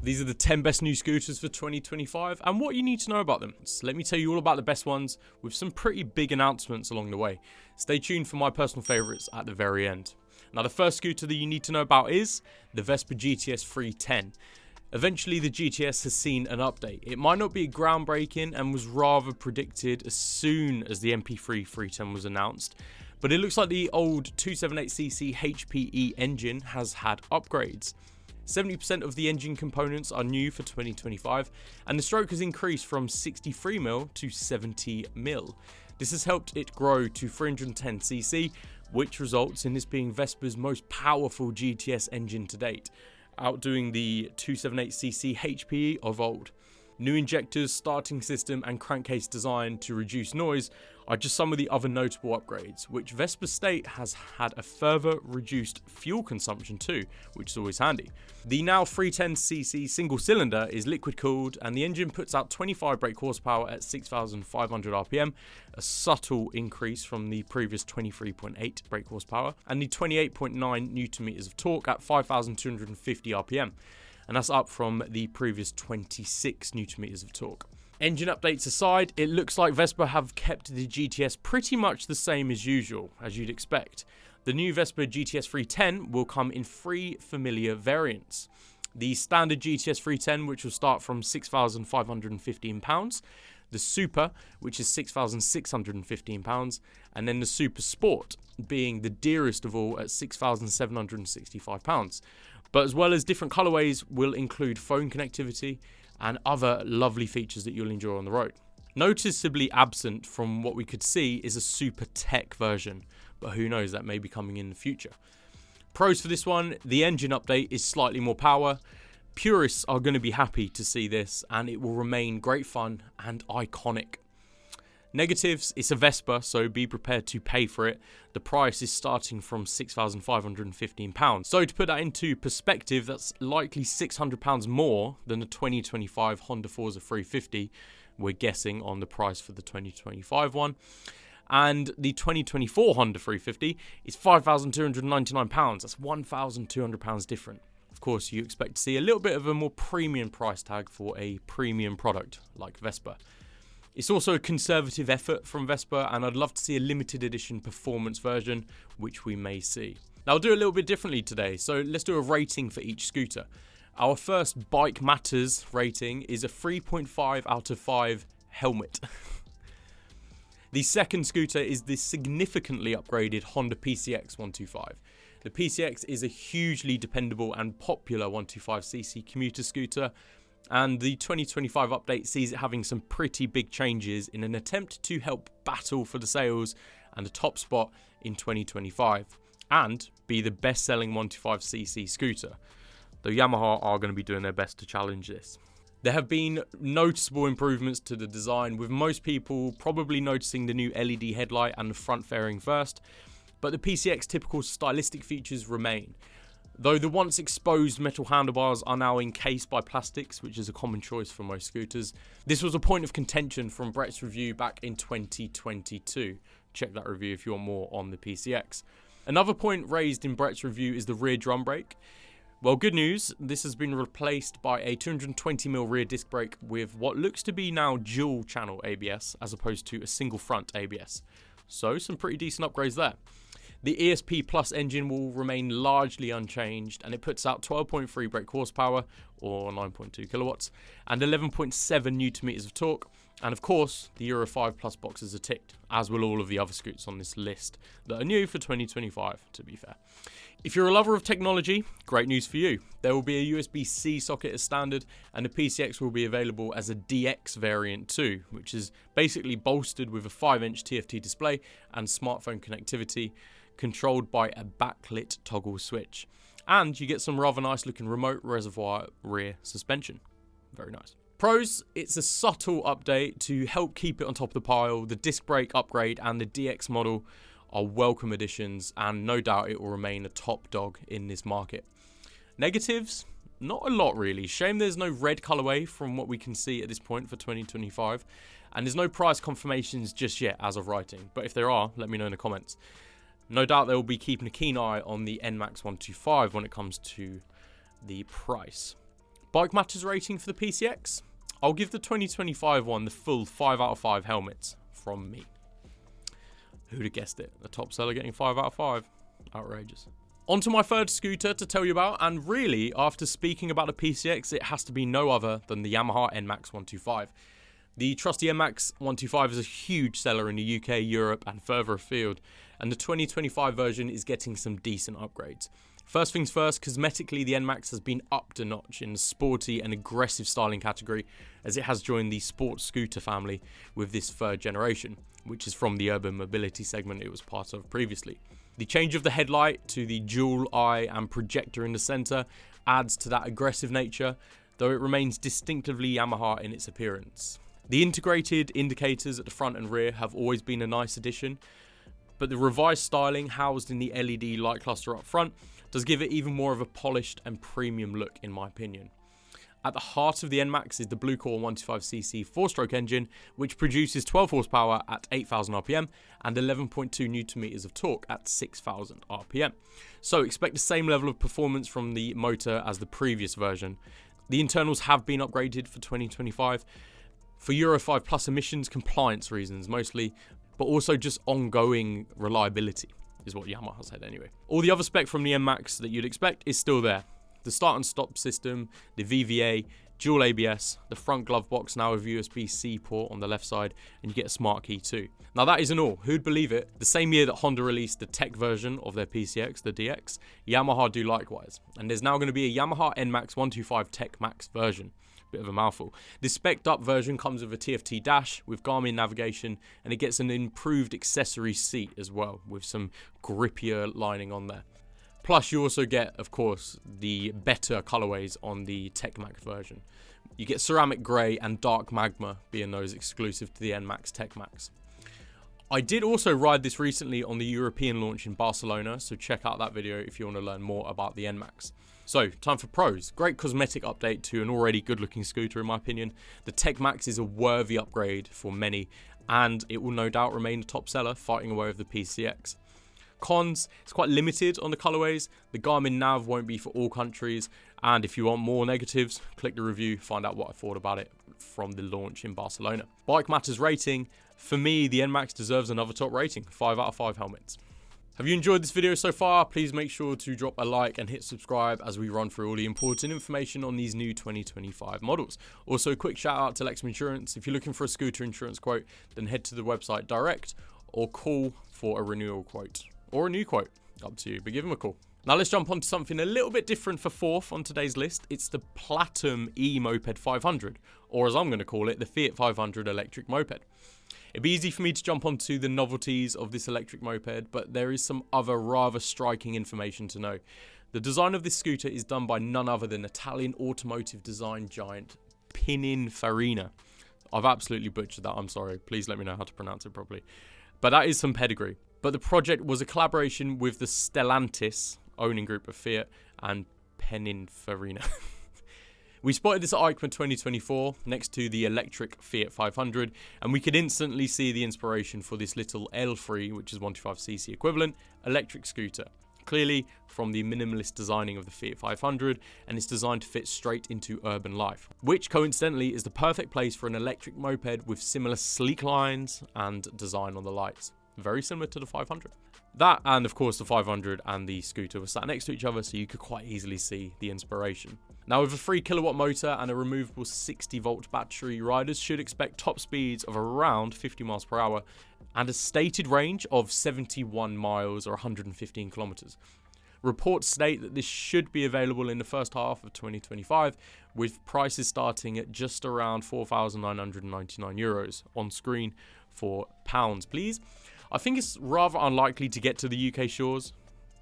These are the 10 best new scooters for 2025 and what you need to know about them. So let me tell you all about the best ones with some pretty big announcements along the way. Stay tuned for my personal favourites at the very end. Now the first scooter that you need to know about is the Vespa GTS 310. Eventually the GTS has seen an update. It might not be groundbreaking and was rather predicted as soon as the MP3 310 was announced, but it looks like the old 278cc HPE engine has had upgrades. 70% of the engine components are new for 2025 and the stroke has increased from 63mm to 70mm. This has helped it grow to 310cc, which results in this being Vespa's most powerful GTS engine to date, outdoing the 278cc HPE of old. New injectors, starting system and crankcase design to reduce noise are just some of the other notable upgrades, which Vespa state has had a further reduced fuel consumption too, which is always handy. The now 310cc single cylinder is liquid cooled and the engine puts out 25 brake horsepower at 6,500 RPM, a subtle increase from the previous 23.8 brake horsepower, and the 28.9 Nm of torque at 5,250 RPM. And that's up from the previous 26 Nm of torque. Engine updates aside, it looks like Vespa have kept the GTS pretty much the same as usual, as you'd expect. The new Vespa GTS 310 will come in 3 familiar variants. The standard GTS 310, which will start from £6,515, the Super, which is £6,615, and then the Super Sport, being the dearest of all at £6,765. But as well as different colorways will include phone connectivity and other lovely features that you'll enjoy on the road. Noticeably absent from what we could see is a super tech version, but who knows, that may be coming in the future. Pros for this one, the engine update is slightly more power. Purists are going to be happy to see this and it will remain great fun and iconic. Negatives, it's a Vespa, so be prepared to pay for it. The price is starting from £6,515. So to put that into perspective, that's likely £600 more than the 2025 Honda Forza 350, we're guessing on the price for the 2025 one. And the 2024 Honda 350 is £5,299. That's £1,200 different. Of course, you expect to see a little bit of a more premium price tag for a premium product like Vespa. It's also a conservative effort from Vespa and I'd love to see a limited edition performance version, which we may see. Now I'll do a little bit differently today, so let's do a rating for each scooter. Our first Bike Matters rating is a 3.5 out of 5 helmet. The second scooter is the significantly upgraded Honda PCX 125. The PCX is a hugely dependable and popular 125cc commuter scooter, and the 2025 update sees it having some pretty big changes in an attempt to help battle for the sales and the top spot in 2025 and be the best-selling 125cc scooter, though Yamaha are going to be doing their best to challenge this. There have been noticeable improvements to the design, with most people probably noticing the new LED headlight and the front fairing first, but the PCX typical stylistic features remain. Though the once exposed metal handlebars are now encased by plastics, which is a common choice for most scooters. This was a point of contention from Brett's review back in 2022. Check that review if you want more on the PCX. Another point raised in Brett's review is the rear drum brake. Well, good news, this has been replaced by a 220mm rear disc brake with what looks to be now dual channel ABS as opposed to a single front ABS. So some pretty decent upgrades there. The ESP Plus engine will remain largely unchanged and it puts out 12.3 brake horsepower or 9.2 kilowatts and 11.7 Nm of torque. And of course, the Euro 5 Plus boxes are ticked, as will all of the other scoots on this list that are new for 2025, to be fair. If you're a lover of technology, great news for you. There will be a USB-C socket as standard and the PCX will be available as a DX variant too, which is basically bolstered with a 5-inch TFT display and smartphone connectivity, controlled by a backlit toggle switch. And you get some rather nice looking remote reservoir rear suspension. Very nice. Pros, it's a subtle update to help keep it on top of the pile. The disc brake upgrade and the DX model are welcome additions and no doubt it will remain a top dog in this market. Negatives, not a lot really. Shame there's no red colorway from what we can see at this point for 2025. And there's no price confirmations just yet as of writing. But if there are, let me know in the comments. No doubt they will be keeping a keen eye on the NMAX 125 when it comes to the price. Bike Matters rating for the PCX? I'll give the 2025 one the full 5 out of 5 helmets from me. Who'd have guessed it? A top seller getting 5 out of 5. Outrageous. On to my third scooter to tell you about, and really, after speaking about the PCX, it has to be no other than the Yamaha NMAX 125. The trusty NMAX 125 is a huge seller in the UK, Europe, and further afield, and the 2025 version is getting some decent upgrades. First things first, cosmetically the NMAX has been upped a notch in the sporty and aggressive styling category, as it has joined the sports scooter family with this third generation, which is from the urban mobility segment it was part of previously. The change of the headlight to the dual eye and projector in the centre adds to that aggressive nature, though it remains distinctively Yamaha in its appearance. The integrated indicators at the front and rear have always been a nice addition, but the revised styling housed in the LED light cluster up front does give it even more of a polished and premium look in my opinion. At the heart of the NMAX is the Blue Core 125cc 4-stroke engine, which produces 12 horsepower at 8,000 RPM and 11.2 Nm of torque at 6,000 RPM. So expect the same level of performance from the motor as the previous version. The internals have been upgraded for 2025 for Euro 5 Plus emissions compliance reasons mostly, but also just ongoing reliability is what Yamaha said anyway. All the other spec from the NMAX that you'd expect is still there. The start and stop system, the VVA, dual ABS, the front glove box now with USB-C port on the left side, and you get a smart key too. Now that isn't all, who'd believe it? The same year that Honda released the tech version of their PCX, the DX, Yamaha do likewise. And there's now going to be a Yamaha NMAX 125 TechMax version. Bit of a mouthful. This spec'd up version comes with a TFT dash with Garmin navigation, and it gets an improved accessory seat as well with some grippier lining on there. Plus you also get, of course, the better colorways on the TechMax version. You get ceramic grey and dark magma being those exclusive to the NMAX TechMax. I did also ride this recently on the European launch in Barcelona, so check out that video if you want to learn more about the NMAX. So, time for pros. Great cosmetic update to an already good looking scooter in my opinion. The TechMax is a worthy upgrade for many, and it will no doubt remain a top seller, fighting away with the PCX. Cons, it's quite limited on the colorways. The Garmin nav won't be for all countries, and if you want more negatives, click the review, find out what I thought about it from the launch in Barcelona. Bike Matters rating, for me the NMAX deserves another top rating, 5 out of 5 helmets. Have you enjoyed this video so far? Please make sure to drop a like and hit subscribe as we run through all the important information on these new 2025 models. Also, a quick shout out to Lexham Insurance. If you're looking for a scooter insurance quote, then head to the website direct or call for a renewal quote. Or a new quote, up to you, but give them a call. Now let's jump on to something a little bit different for fourth on today's list. It's the Platum E-Moped 500, or as I'm going to call it, the Fiat 500 electric moped. It'd be easy for me to jump onto the novelties of this electric moped, but there is some other rather striking information to know. The design of this scooter is done by none other than Italian automotive design giant Pininfarina. I've absolutely butchered that, I'm sorry. Please let me know how to pronounce it properly. But that is some pedigree. But the project was a collaboration with the Stellantis owning group of Fiat and Pininfarina. We spotted this at EICMA 2024 next to the electric Fiat 500, and we could instantly see the inspiration for this little L3, which is 125cc equivalent, electric scooter. Clearly from the minimalist designing of the Fiat 500, and it's designed to fit straight into urban life, which coincidentally is the perfect place for an electric moped with similar sleek lines and design on the lights. Very similar to the 500. That, and of course the 500 and the scooter were sat next to each other, so you could quite easily see the inspiration. Now with a 3 kilowatt motor and a removable 60 volt battery, riders should expect top speeds of around 50 miles per hour and a stated range of 71 miles or 115 kilometers. Reports state that this should be available in the first half of 2025, with prices starting at just around €4,999 on screen for pounds, please. I think it's rather unlikely to get to the UK shores,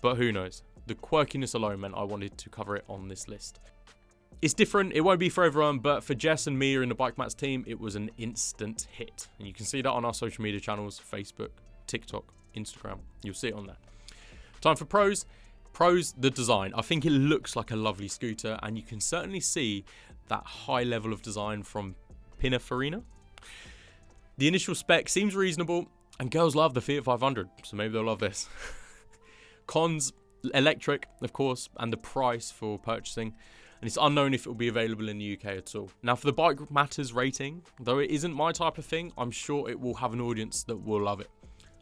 but who knows? The quirkiness alone meant I wanted to cover it on this list. It's different, it won't be for everyone, but for Jess and Mia in the Bike Mats team, it was an instant hit. And you can see that on our social media channels, Facebook, TikTok, Instagram. You'll see it on there. Time for pros. Pros, the design. I think it looks like a lovely scooter, and you can certainly see that high level of design from Pininfarina. The initial spec seems reasonable, and girls love the Fiat 500, so maybe they'll love this. Cons, electric, of course, and the price for purchasing. And it's unknown if it will be available in the UK at all. Now, for the Bike Matters rating, though it isn't my type of thing, I'm sure it will have an audience that will love it.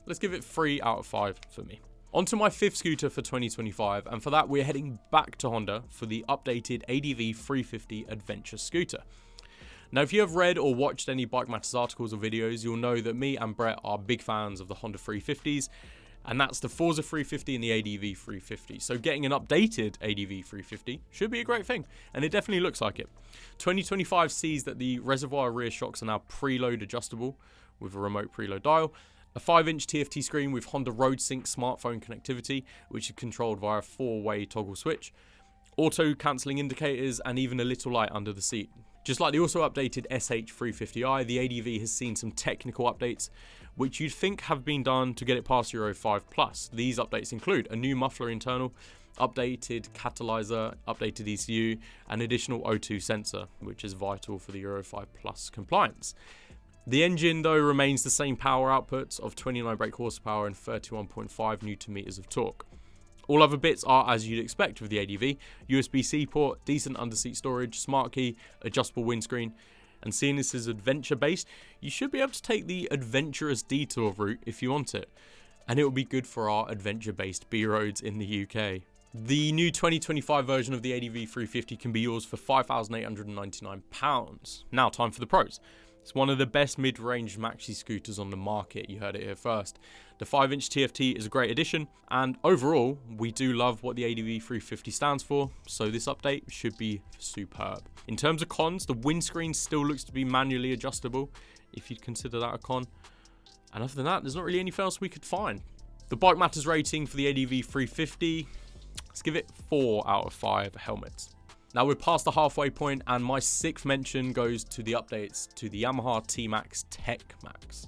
Let's give it 3 out of 5 for me. On to my 5th scooter for 2025, and for that we're heading back to Honda for the updated ADV 350 Adventure scooter. Now, if you have read or watched any Bike Matters articles or videos, you'll know that me and Brett are big fans of the Honda 350s, and that's the Forza 350 and the ADV 350. So getting an updated ADV 350 should be a great thing, and it definitely looks like it. 2025 sees that the reservoir rear shocks are now preload adjustable with a remote preload dial, a 5-inch TFT screen with Honda RoadSync smartphone connectivity, which is controlled via a 4-way toggle switch, auto cancelling indicators, and even a little light under the seat. Just like the also updated SH350i, the ADV has seen some technical updates, which you'd think have been done to get it past Euro 5+. These updates include a new muffler internal, updated catalyzer, updated ECU, and additional O2 sensor, which is vital for the Euro 5+ compliance. The engine, though, remains the same power outputs of 29 brake horsepower and 31.5 Nm of torque. All other bits are as you'd expect with the ADV: USB-C port, decent underseat storage, smart key, adjustable windscreen. And seeing this is adventure based, you should be able to take the adventurous detour route if you want it. And it will be good for our adventure based B roads in the UK. The new 2025 version of the ADV 350 can be yours for £5,899. Now, time for the pros. It's one of the best mid-range maxi scooters on the market, you heard it here first. The 5-inch TFT is a great addition, and overall, we do love what the ADV 350 stands for, so this update should be superb. In terms of cons, the windscreen still looks to be manually adjustable, if you'd consider that a con. And other than that, there's not really anything else we could find. The Bike Matters rating for the ADV 350, let's give it 4 out of 5 helmets. Now we're past the halfway point, and my 6th mention goes to the updates to the Yamaha TMAX TMAX.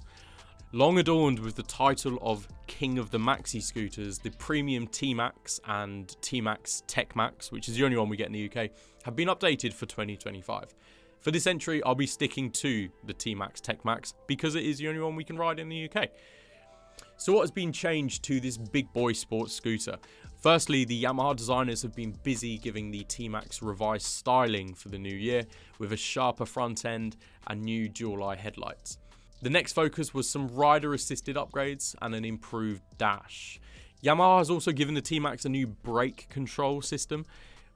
Long adorned with the title of King of the Maxi Scooters, the premium TMAX and TMAX TMAX, which is the only one we get in the UK, have been updated for 2025. For this entry, I'll be sticking to the TMAX TMAX because it is the only one we can ride in the UK. So what has been changed to this big boy sports scooter? Firstly, the Yamaha designers have been busy giving the TMAX revised styling for the new year with a sharper front end and new dual eye headlights. The next focus was some rider assisted upgrades and an improved dash. Yamaha has also given the TMAX a new brake control system,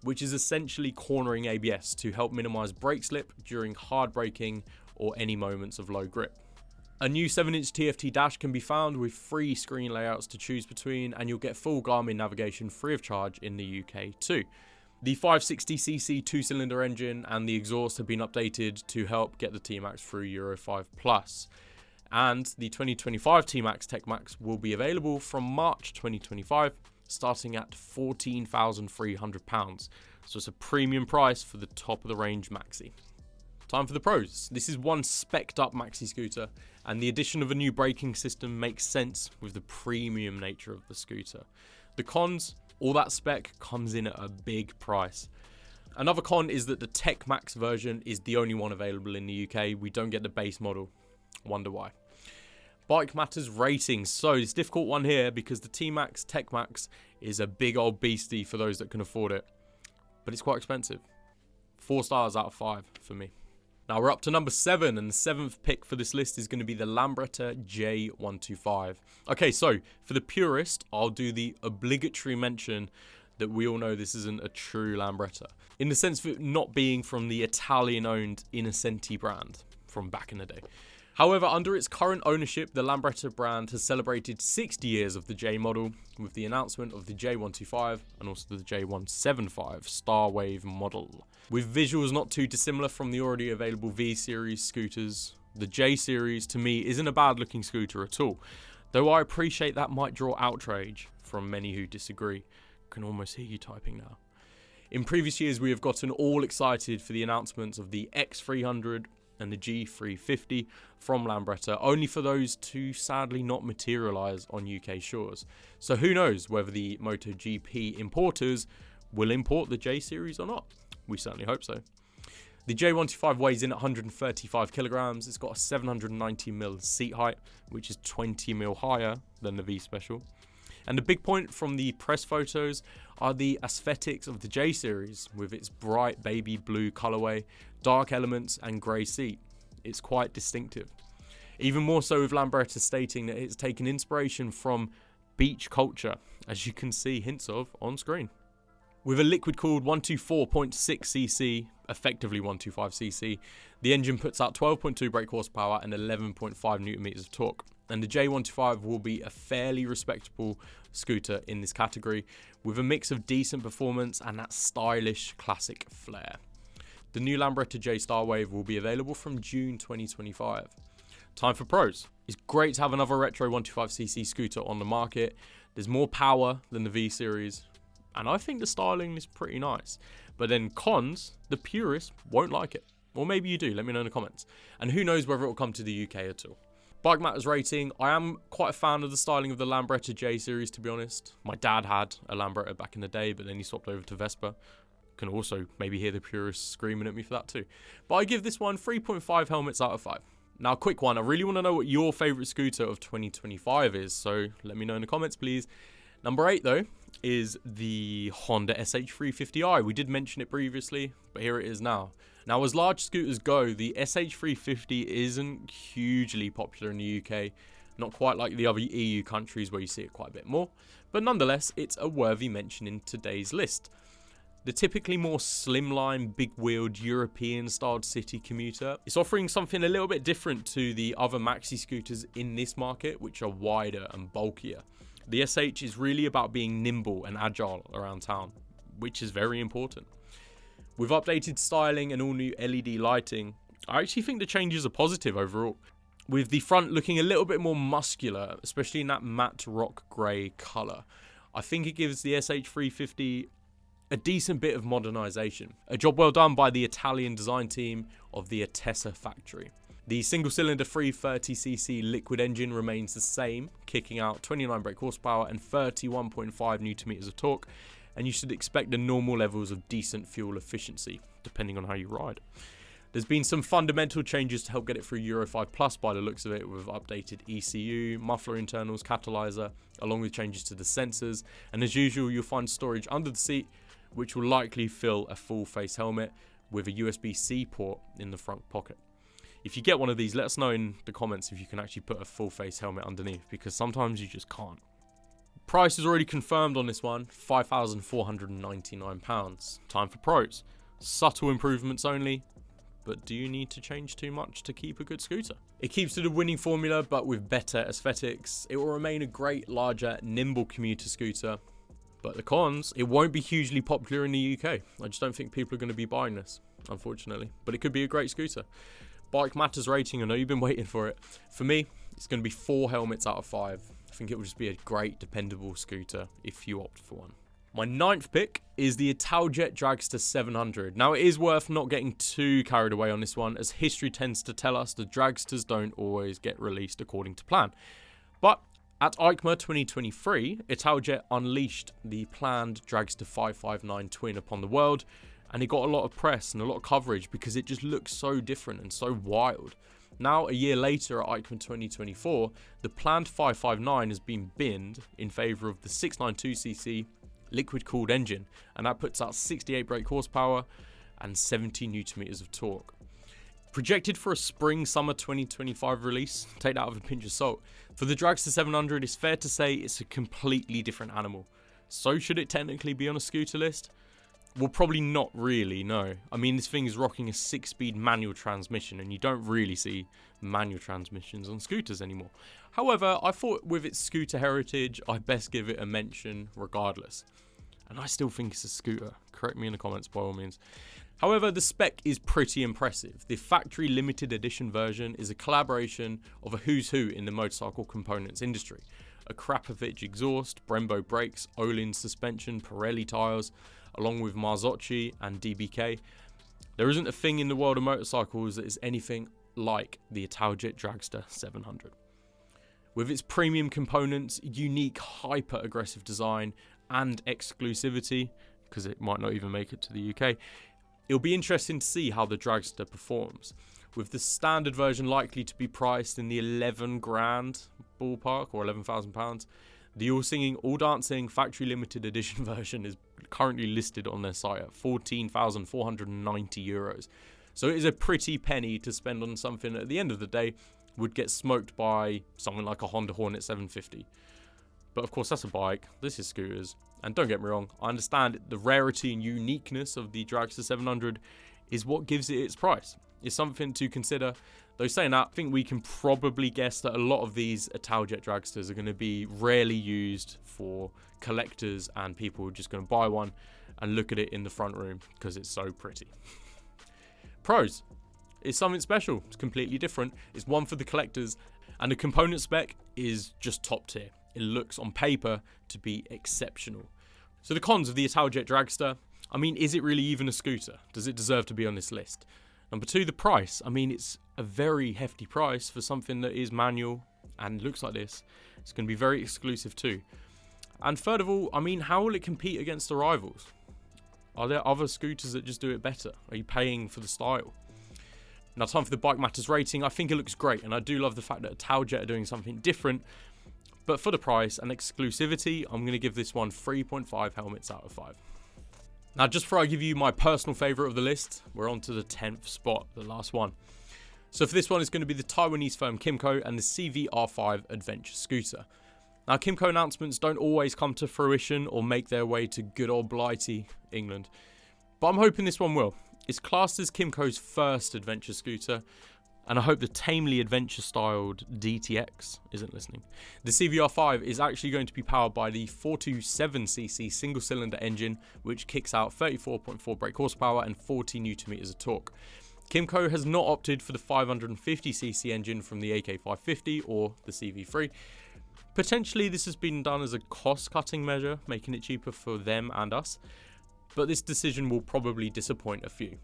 which is essentially cornering ABS to help minimize brake slip during hard braking or any moments of low grip. A new 7-inch TFT dash can be found with 3 screen layouts to choose between, and you'll get full Garmin navigation free of charge in the UK too. The 560cc 2-cylinder engine and the exhaust have been updated to help get the TMAX through Euro 5+. And the 2025 TMAX TMAX will be available from March 2025, starting at £14,300. So it's a premium price for the top of the range maxi. Time for the pros. This is one spec'd up maxi scooter, and the addition of a new braking system makes sense with the premium nature of the scooter. The cons, all that spec comes in at a big price. Another con is that the TMAX version is the only one available in the UK. We don't get the base model. Wonder why. Bike Matters ratings. So it's a difficult one here because the TMAX TMAX is a big old beastie for those that can afford it, but it's quite expensive. 4 stars out of 5 for me. Now we're up to number 7, and the 7th pick for this list is going to be the Lambretta J125. Okay, so for the purist, I'll do the obligatory mention that we all know this isn't a true Lambretta, in the sense of it not being from the Italian-owned Innocenti brand from back in the day. However, under its current ownership, the Lambretta brand has celebrated 60 years of the J model with the announcement of the J125 and also the J175 Starwave model. With visuals not too dissimilar from the already available V-Series scooters, the J-Series to me isn't a bad looking scooter at all, though I appreciate that might draw outrage from many who disagree. I can almost hear you typing now. In previous years, we have gotten all excited for the announcements of the X300 and the G350 from Lambretta, only for those to sadly not materialise on UK shores. So who knows whether the MotoGP importers will import the J-Series or not. We certainly hope so. The J125 weighs in at 135 kilograms. It's got a 790mm seat height, which is 20mm higher than the V Special. And the big point from the press photos are the aesthetics of the J series with its bright baby blue colorway, dark elements and grey seat. It's quite distinctive. Even more so with Lambretta stating that it's taken inspiration from beach culture, as you can see hints of on screen. With a liquid-cooled 124.6cc, effectively 125cc, the engine puts out 12.2 brake horsepower and 11.5 Nm of torque. And the J125 will be a fairly respectable scooter in this category, with a mix of decent performance and that stylish classic flair. The new Lambretta J Starwave will be available from June 2025. Time for pros. It's great to have another retro 125cc scooter on the market. There's more power than the V series, and I think the styling is pretty nice. But then cons, the purists won't like it. Or maybe you do, let me know in the comments. And who knows whether it will come to the UK at all. Bike Matters rating, I am quite a fan of the styling of the Lambretta J series, to be honest. My dad had a Lambretta back in the day, but then he swapped over to Vespa. Can also maybe hear the purists screaming at me for that too. But I give this one 3.5 helmets out of 5. Now, quick one, I really want to know what your favourite scooter of 2025 is, so let me know in the comments, please. Number 8, though, is the Honda SH350i. We did mention it previously, but here it is now. Now, as large scooters go, the SH350 isn't hugely popular in the UK, not quite like the other EU countries where you see it quite a bit more, but nonetheless, it's a worthy mention in today's list. The typically more slimline, big-wheeled, European-styled city commuter is offering something a little bit different to the other maxi scooters in this market, which are wider and bulkier. The SH is really about being nimble and agile around town, which is very important. With updated styling and all new LED lighting, I actually think the changes are positive overall. With the front looking a little bit more muscular, especially in that matte rock grey colour, I think it gives the SH350 a decent bit of modernisation. A job well done by the Italian design team of the Atessa factory. The single-cylinder 330cc liquid engine remains the same, kicking out 29 brake horsepower and 31.5 Nm of torque, and you should expect the normal levels of decent fuel efficiency, depending on how you ride. There's been some fundamental changes to help get it through Euro 5 Plus by the looks of it, with updated ECU, muffler internals, catalyzer, along with changes to the sensors, and as usual you'll find storage under the seat, which will likely fill a full face helmet with a USB-C port in the front pocket. If you get one of these, let us know in the comments if you can actually put a full face helmet underneath, because sometimes you just can't. Price is already confirmed on this one, £5,499. Time for pros. Subtle improvements only, but do you need to change too much to keep a good scooter? It keeps to the winning formula, but with better aesthetics. It will remain a great, larger, nimble commuter scooter. But the cons, it won't be hugely popular in the UK. I just don't think people are going to be buying this, unfortunately. But it could be a great scooter. Bike Matters rating, I know you've been waiting for it. For me, it's going to be 4 helmets out of 5. I think it will just be a great, dependable scooter if you opt for one. My 9th pick is the Italjet Dragster 700. Now, it is worth not getting too carried away on this one, as history tends to tell us the Dragsters don't always get released according to plan. But at EICMA 2023, Italjet unleashed the planned Dragster 559 twin upon the world, and it got a lot of press and a lot of coverage because it just looks so different and so wild. Now, a year later at EICMA 2024, the planned 559 has been binned in favour of the 692cc liquid-cooled engine, and that puts out 68 brake horsepower and 70 Nm of torque. Projected for a spring-summer 2025 release, take that with a pinch of salt. For the Dragster 700, it's fair to say it's a completely different animal. So should it technically be on a scooter list? Well, probably not really, no. I mean, this thing is rocking a 6-speed manual transmission, and you don't really see manual transmissions on scooters anymore. However, I thought with its scooter heritage, I'd best give it a mention regardless. And I still think it's a scooter. Correct me in the comments by all means. However, the spec is pretty impressive. The factory limited edition version is a collaboration of a who's who in the motorcycle components industry. A Krapovic exhaust, Brembo brakes, Öhlins suspension, Pirelli tyres, along with Marzocchi and DBK. There isn't a thing in the world of motorcycles that is anything like the Italjet Dragster 700. With its premium components, unique hyper-aggressive design and exclusivity, because it might not even make it to the UK, it'll be interesting to see how the Dragster performs, with the standard version likely to be priced in the 11 grand ballpark, or £11,000. The all singing, all dancing factory limited edition version is currently listed on their site at €14,490. So it is a pretty penny to spend on something that at the end of the day would get smoked by something like a Honda Hornet 750. But of course that's a bike, this is scooters. And don't get me wrong, I understand the rarity and uniqueness of the Dragster 700 is what gives it its price. It's something to consider. Though saying that, I think we can probably guess that a lot of these Italjet Dragsters are going to be rarely used for collectors and people who are just going to buy one and look at it in the front room because it's so pretty. Pros. It's something special. It's completely different. It's one for the collectors, and the component spec is just top tier. It looks on paper to be exceptional. So the cons of the Italjet Dragster. I mean, is it really even a scooter? Does it deserve to be on this list? Number two, the price. I mean, it's a very hefty price for something that is manual and looks like this. It's going to be very exclusive too. And third of all, I mean, how will it compete against the rivals? Are there other scooters that just do it better? Are you paying for the style? Now, time for the Bike Matters rating. I think it looks great, and I do love the fact that Italjet are doing something different. But for the price and exclusivity, I'm going to give this one 3.5 helmets out of 5. Now, just before I give you my personal favourite of the list, we're on to the 10th spot, the last one. So for this one, it's going to be the Taiwanese firm Kymco and the CVR5 Adventure Scooter. Now, Kymco announcements don't always come to fruition or make their way to good old Blighty, England. But I'm hoping this one will. It's classed as Kymco's first adventure scooter, and I hope the tamely adventure-styled DTX isn't listening. The CVR5 is actually going to be powered by the 427cc single-cylinder engine, which kicks out 34.4 brake horsepower and 40 Nm of torque. Kymco has not opted for the 550cc engine from the AK550 or the CV3. Potentially this has been done as a cost-cutting measure, making it cheaper for them and us, but this decision will probably disappoint a few.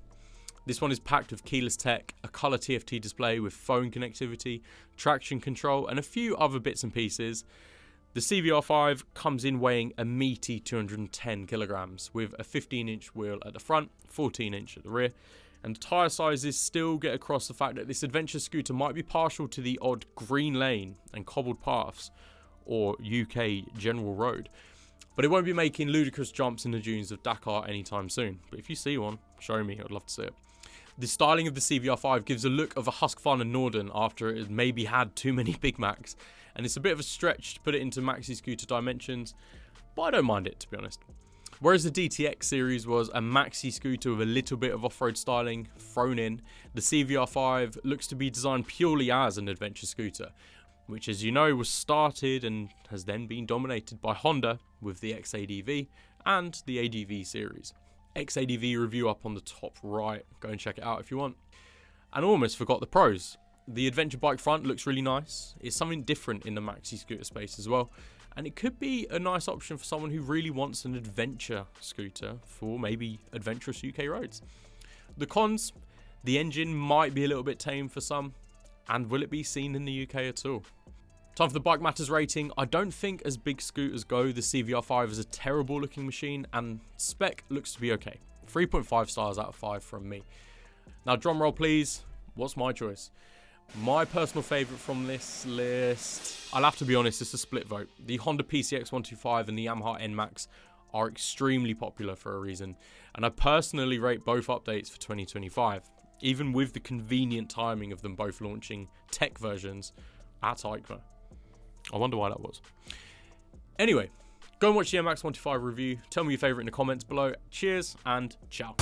This one is packed with keyless tech, a colour TFT display with phone connectivity, traction control and a few other bits and pieces. The CVR5 comes in weighing a meaty 210 kilograms with a 15-inch wheel at the front, 14-inch at the rear, and tyre sizes still get across the fact that this adventure scooter might be partial to the odd green lane and cobbled paths or UK general road. But it won't be making ludicrous jumps in the dunes of Dakar anytime soon. But if you see one, show me, I'd love to see it. The styling of the CVR5 gives a look of a Husqvarna Norden after it has maybe had too many Big Macs, and it's a bit of a stretch to put it into maxi scooter dimensions, but I don't mind it, to be honest. Whereas the DTX series was a maxi scooter with a little bit of off-road styling thrown in, the CVR5 looks to be designed purely as an adventure scooter, which, as you know, was started and has then been dominated by Honda with the XADV and the ADV series. XADV review up on the top right, go and check it out if you want. And I almost forgot the pros. The adventure bike front looks really nice. It's something different in the maxi scooter space as well, and it could be a nice option for someone who really wants an adventure scooter for maybe adventurous UK roads. The cons, the engine might be a little bit tame for some, and will it be seen in the UK at all? Time for the Bike Matters rating. I don't think as big scooters go, the CVR5 is a terrible looking machine, and spec looks to be okay. 3.5 stars out of 5 from me. Now drum roll please, what's my choice? My personal favourite from this list, I'll have to be honest, it's a split vote. The Honda PCX 125 and the Yamaha NMAX are extremely popular for a reason, and I personally rate both updates for 2025, even with the convenient timing of them both launching tech versions at EICMA. I wonder why that was. Anyway, go and watch the NMAX 125 review. Tell me your favourite in the comments below. Cheers and ciao.